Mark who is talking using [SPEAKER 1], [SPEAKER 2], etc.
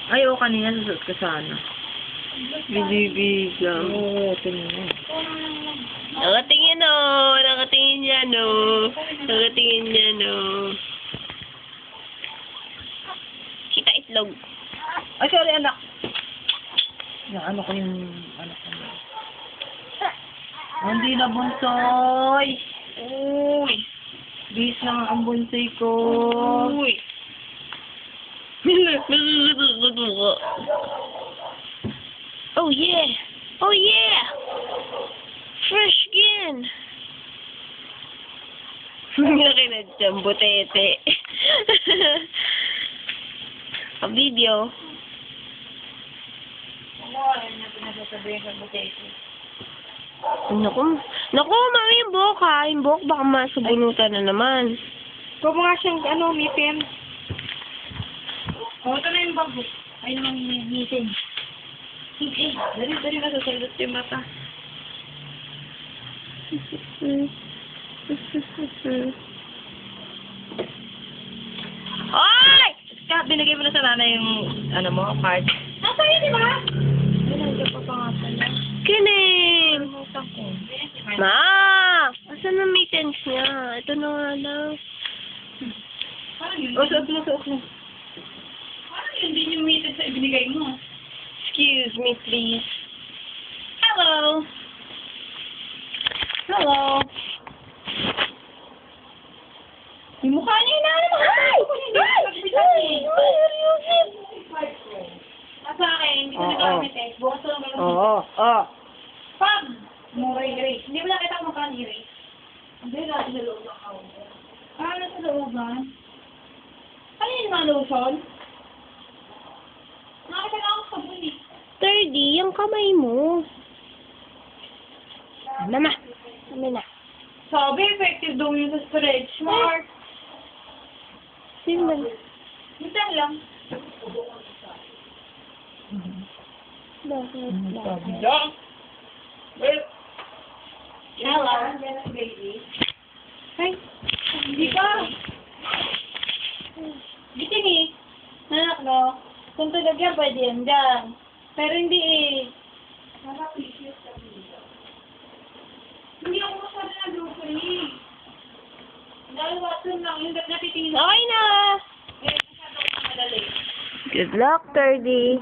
[SPEAKER 1] Ay, oo, kanina susot ka sana.
[SPEAKER 2] Binibigang.
[SPEAKER 1] Oo, tingnan.
[SPEAKER 2] Nakatingin o. Nakatingin yan o. Nakatingin yan o. Kita itlog.
[SPEAKER 1] Ay, sorry, anak. Ano ko yung anak ko. Hindi na bunsoy.
[SPEAKER 2] Uy.
[SPEAKER 1] Bis na ang bunsoy ko.
[SPEAKER 2] Uy. Oh yeah. Oh yeah. Fresh skin. Nakinad siyang butete. A video. Naku, mami, yung buhok ha. Yung buhok baka masubunutan na naman.
[SPEAKER 1] Huwag mo nga siyang, mipin. O, ito na yung bago. Ay naman meeting. Dali na, sasalot yung mata.
[SPEAKER 2] Oy!
[SPEAKER 1] Binigay mo na sa nanay yung, card. Nasaan yun, di ba? Ay, nandiyan pa nga pala.
[SPEAKER 2] Kining!
[SPEAKER 1] Nakalimutan ko.
[SPEAKER 2] Ma! Asan na meetings niya? Ito na nga lang.
[SPEAKER 1] O, suot mo. Parang yun din yung meeting sa ibinigay mo.
[SPEAKER 2] Excuse me, please. Hello!
[SPEAKER 1] Hello. Yung mukha niya yung naman. Ay! Nasa akin, hindi ko nagamit eh. Bukas ko lang meron.
[SPEAKER 2] Oo.
[SPEAKER 1] Pag! Mura erase. Hindi mo nakita kung magkano erase. Hindi na, sa loob ng counter. Ah, nasa looban? Ano yung mga lotion? Nakita na ako sa buli.
[SPEAKER 2] 30, yung kamay mo. Mama. Mama na.
[SPEAKER 1] Sabi, effective daw yun sa stretch mark.
[SPEAKER 2] Sino ba?
[SPEAKER 1] Minsan lang.
[SPEAKER 2] Bakit?
[SPEAKER 1] Diyan. Wait. Hello. Baby.
[SPEAKER 2] Ay.
[SPEAKER 1] Hindi ka. Giting eh. Anak no. Kung tulog yan, pwede yan dyan. Pero hindi eh. Hindi ako masyado na grocery. Dahil Watson lang, yung napitingin
[SPEAKER 2] Okay na.
[SPEAKER 1] eh, masyado ako madali.
[SPEAKER 2] Good luck, 30.